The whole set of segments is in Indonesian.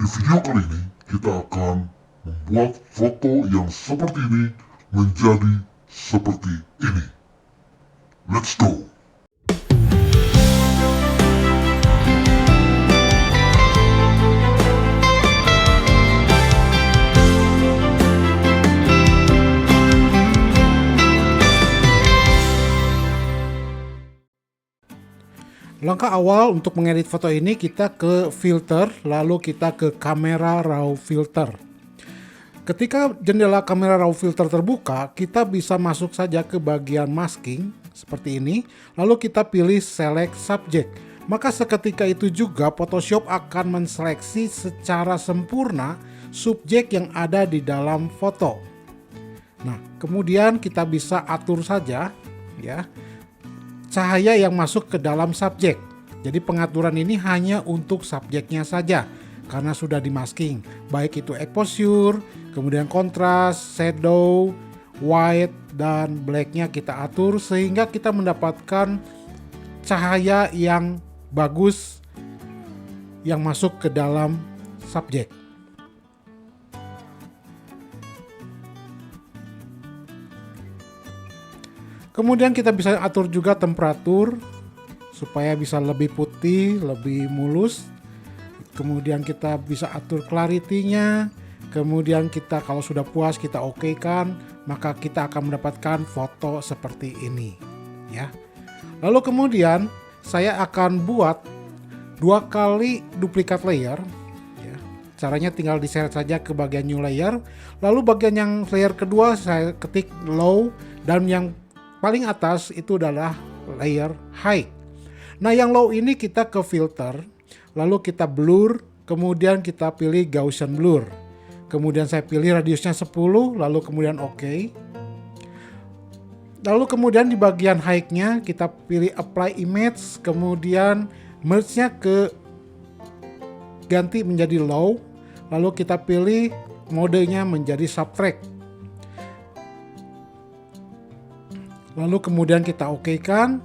Di video kali ini kita akan membuat foto yang seperti ini menjadi seperti ini. Let's go! Langkah awal untuk mengedit foto ini, kita ke filter, lalu kita ke kamera raw filter. Ketika jendela kamera raw filter terbuka, kita bisa masuk saja ke bagian masking seperti ini, lalu kita pilih select subject. Maka seketika itu juga Photoshop akan menseleksi secara sempurna subjek yang ada di dalam foto. Nah, kemudian kita bisa atur saja ya cahaya yang masuk ke dalam subjek. Jadi pengaturan ini hanya untuk subjeknya saja karena sudah dimasking. Baik itu exposure, kemudian kontras, shadow, white, dan blacknya kita atur sehingga kita mendapatkan cahaya yang bagus yang masuk ke dalam subjek. Kemudian kita bisa atur juga temperatur supaya bisa lebih putih, lebih mulus. Kemudian kita bisa atur clarity-nya. Kemudian kita kalau sudah puas kita oke-kan, maka kita akan mendapatkan foto seperti ini ya. Lalu kemudian saya akan buat 2 kali duplikat layer ya. Caranya tinggal diseret saja ke bagian new layer. Lalu bagian yang layer kedua saya ketik low, dan yang paling atas itu adalah layer high. Nah, yang low ini kita ke filter, lalu kita blur, kemudian kita pilih Gaussian blur. Kemudian saya pilih radiusnya 10, lalu kemudian oke. Lalu kemudian di bagian high-nya kita pilih apply image, kemudian merge-nya ganti menjadi low, lalu kita pilih modenya menjadi subtract. Lalu kemudian kita oke-kan,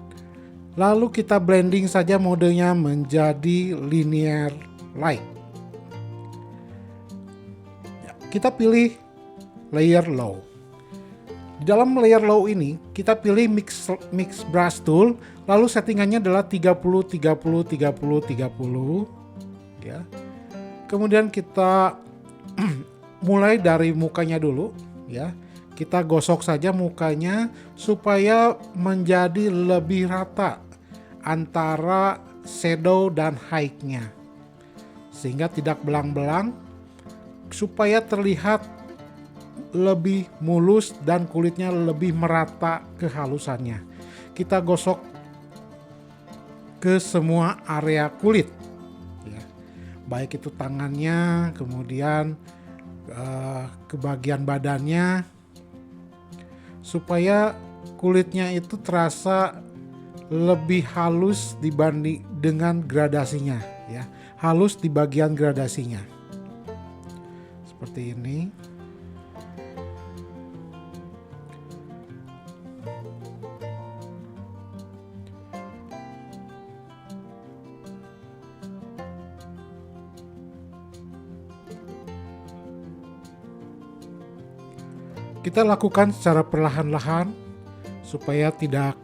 lalu kita blending saja modenya menjadi linear light. Kita pilih layer low. Di dalam layer low ini kita pilih mix brush tool, lalu settingannya adalah 30 30 30 30 ya. Kemudian kita mulai dari mukanya dulu ya. Kita gosok saja mukanya supaya menjadi lebih rata antara shadow dan high-nya. Sehingga tidak belang-belang, supaya terlihat lebih mulus dan kulitnya lebih merata kehalusannya. Kita gosok ke semua area kulit. Ya. Baik itu tangannya, kemudian ke bagian badannya, supaya kulitnya itu terasa lebih halus dibanding dengan gradasinya ya. Halus di bagian gradasinya. Seperti ini. Kita lakukan secara perlahan-lahan supaya tidak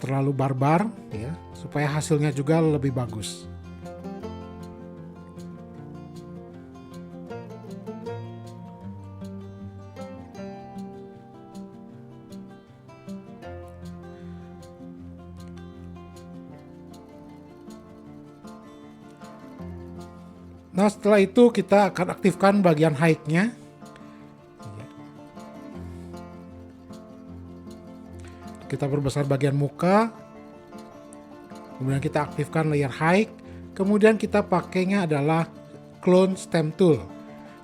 terlalu barbar ya, supaya hasilnya juga lebih bagus. Nah, setelah itu kita akan aktifkan bagian high-nya. Kita perbesar bagian muka, kemudian kita aktifkan layer high, kemudian kita pakainya adalah clone stem tool.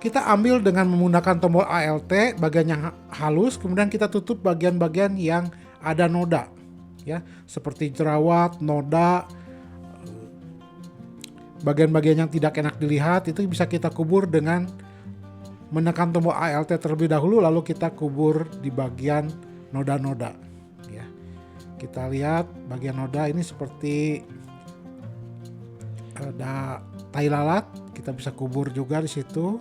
Kita ambil dengan menggunakan tombol Alt, bagian yang halus, kemudian kita tutup bagian-bagian yang ada noda, ya, seperti jerawat, noda, bagian-bagian yang tidak enak dilihat itu bisa kita kubur dengan menekan tombol Alt terlebih dahulu, lalu kita kubur di bagian noda-noda. Kita lihat bagian noda ini seperti ada tai lalat, kita bisa kubur juga di situ.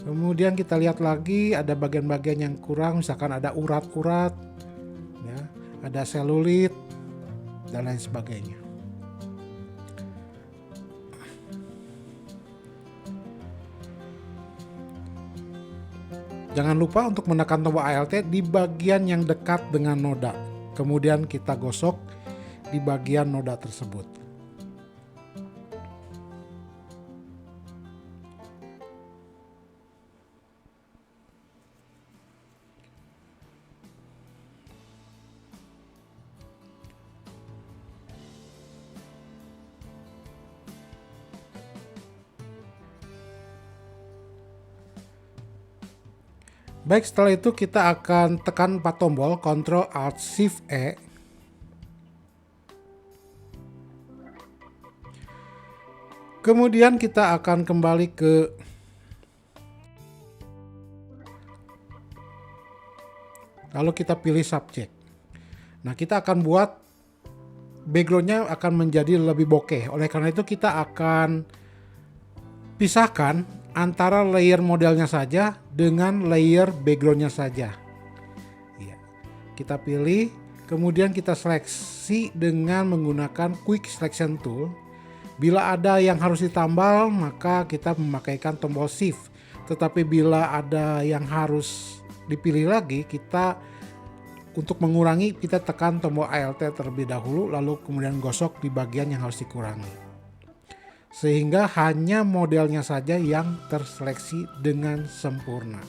Kemudian kita lihat lagi ada bagian-bagian yang kurang, misalkan ada urat-urat, ya, ada selulit dan lain sebagainya. Jangan lupa untuk menekan tombol Alt di bagian yang dekat dengan noda. Kemudian kita gosok di bagian noda tersebut. Baik, setelah itu kita akan tekan 4 tombol, Ctrl Alt Shift E. Kemudian kita akan kembali ke lalu kita pilih subject. Nah, kita akan buat backgroundnya akan menjadi lebih bokeh. Oleh karena itu kita akan pisahkan antara layer modelnya saja dengan layer backgroundnya saja. Ya, kita pilih, kemudian kita seleksi dengan menggunakan Quick Selection Tool. Bila ada yang harus ditambal, maka kita memakaikan tombol Shift. Tetapi bila ada yang harus dipilih lagi, kita untuk mengurangi kita tekan tombol Alt terlebih dahulu, lalu kemudian gosok di bagian yang harus dikurangi. Sehingga hanya modelnya saja yang terseleksi dengan sempurna.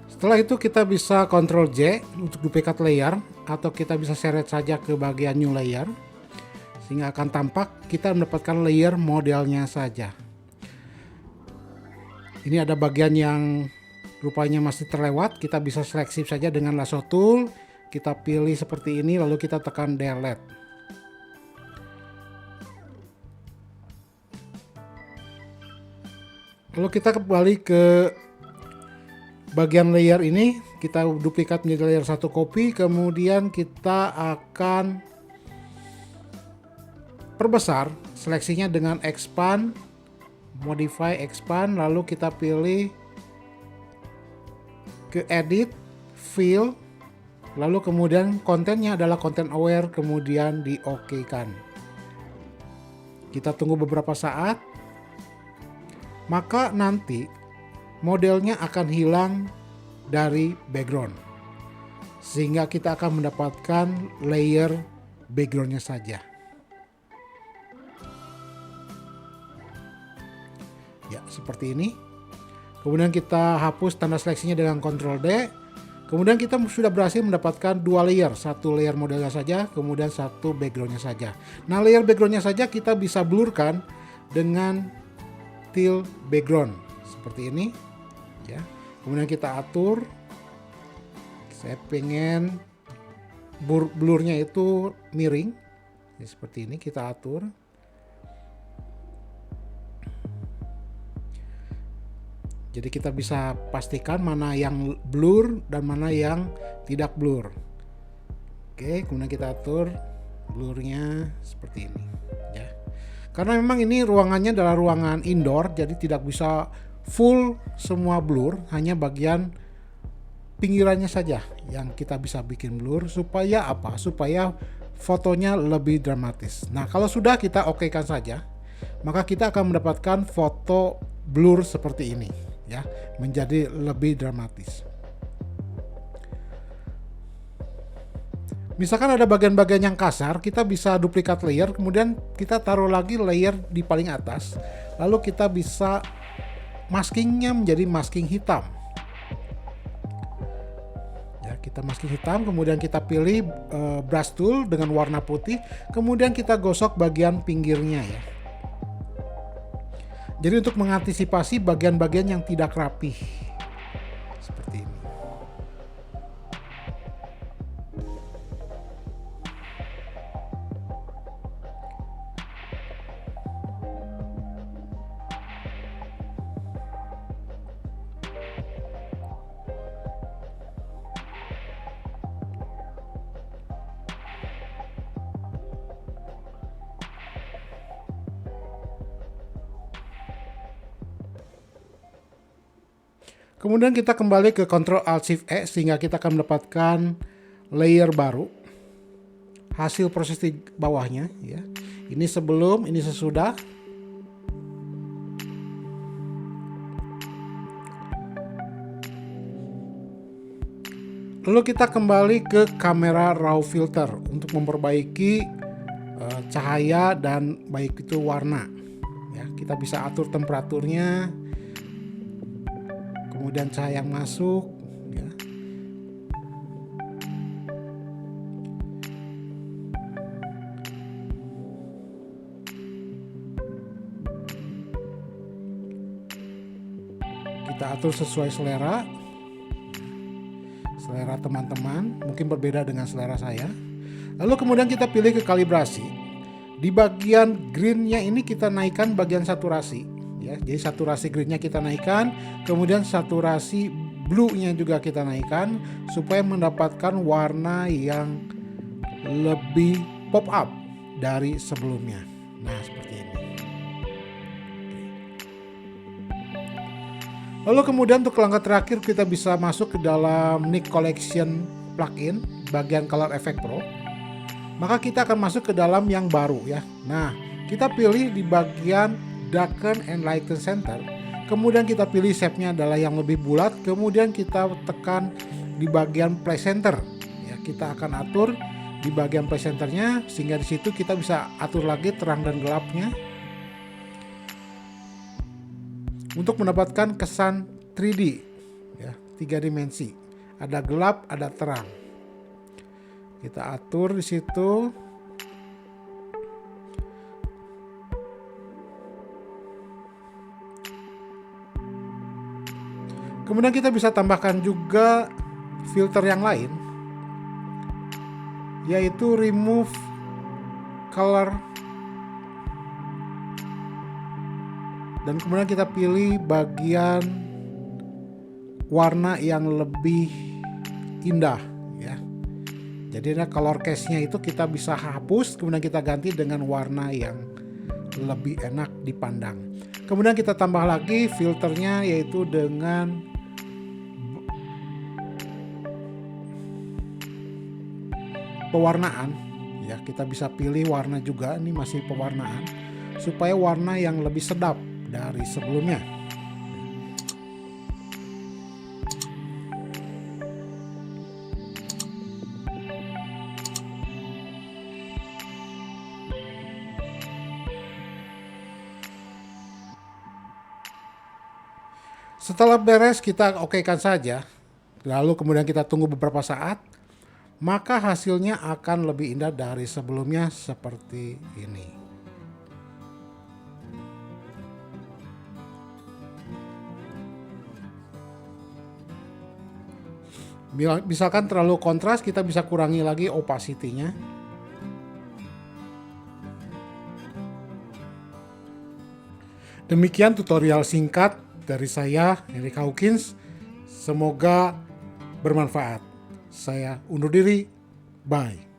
Setelah itu kita bisa Ctrl J untuk duplikat layer, atau kita bisa seret saja ke bagian new layer, sehingga akan tampak kita mendapatkan layer modelnya saja. Ini ada bagian yang rupanya masih terlewat, kita bisa seleksi saja dengan lasso tool, kita pilih seperti ini lalu kita tekan delete. Lalu kita kembali ke bagian layer ini, kita duplikat menjadi layer 1 copy, kemudian kita akan perbesar seleksinya dengan expand, modify expand, lalu kita pilih ke edit, fill, lalu kemudian kontennya adalah content aware, kemudian di OK-kan. Kita tunggu beberapa saat, maka nanti modelnya akan hilang dari background, sehingga kita akan mendapatkan layer backgroundnya saja. Ya, seperti ini. Kemudian kita hapus tanda seleksinya dengan Ctrl D. Kemudian kita sudah berhasil mendapatkan 2 layer, satu layer modelnya saja, kemudian satu backgroundnya saja. Nah, layer backgroundnya saja kita bisa blurkan dengan tool background seperti ini. Ya. Kemudian kita atur. Saya pengen blurnya itu miring. Ya, seperti ini kita atur. Jadi kita bisa pastikan mana yang blur dan mana yang tidak blur. Oke, kemudian kita atur blurnya seperti ini. Ya. Karena memang ini ruangannya adalah ruangan indoor, jadi tidak bisa full semua blur, hanya bagian pinggirannya saja yang kita bisa bikin blur. Supaya apa? Supaya fotonya lebih dramatis. Nah, kalau sudah kita oke-kan saja, maka kita akan mendapatkan foto blur seperti ini. Ya, menjadi lebih dramatis. Misalkan ada bagian-bagian yang kasar, kita bisa duplikat layer, kemudian kita taruh lagi layer di paling atas, lalu kita bisa maskingnya menjadi masking hitam. Ya, kita masking hitam, kemudian kita pilih brush tool dengan warna putih, kemudian kita gosok bagian pinggirnya ya. Jadi untuk mengantisipasi bagian-bagian yang tidak rapi seperti ini. Kemudian kita kembali ke Ctrl Alt Shift E sehingga kita akan mendapatkan layer baru. Hasil proses di bawahnya ya. Ini sebelum, ini sesudah. Lalu kita kembali ke kamera raw filter untuk memperbaiki cahaya dan baik itu warna. Ya, kita bisa atur temperaturnya. Kemudian cahaya yang masuk ya. Kita atur sesuai selera teman-teman, mungkin berbeda dengan selera saya. Lalu kemudian kita pilih ke kalibrasi. Di bagian greennya ini kita naikkan bagian saturasi ya. Jadi saturasi greennya kita naikkan, kemudian saturasi blue-nya juga kita naikkan supaya mendapatkan warna yang lebih pop up dari sebelumnya. Nah, seperti ini. Lalu kemudian untuk langkah terakhir kita bisa masuk ke dalam Nik Collection plugin bagian Color Effect Pro. Maka kita akan masuk ke dalam yang baru ya. Nah, kita pilih di bagian Darken and Lighten Center. Kemudian kita pilih shape-nya adalah yang lebih bulat. Kemudian kita tekan di bagian Play Center. Ya, kita akan atur di bagian Play Center-nya sehingga di situ kita bisa atur lagi terang dan gelapnya. Untuk mendapatkan kesan 3D ya, 3 dimensi. Ada gelap, ada terang. Kita atur di situ. Kemudian kita bisa tambahkan juga filter yang lain, yaitu remove color. Dan kemudian kita pilih bagian warna yang lebih indah ya. Jadi color case-nya itu kita bisa hapus, kemudian kita ganti dengan warna yang lebih enak dipandang. Kemudian kita tambah lagi filternya yaitu dengan pewarnaan ya. Kita bisa pilih warna juga, ini masih pewarnaan supaya warna yang lebih sedap dari sebelumnya. Setelah beres kita okekan saja. Lalu kemudian kita tunggu beberapa saat. Maka hasilnya akan lebih indah dari sebelumnya seperti ini. Misalkan terlalu kontras, kita bisa kurangi lagi opacity-nya. Demikian tutorial singkat dari saya, Eric Hawkins. Semoga bermanfaat. Saya undur diri. Bye.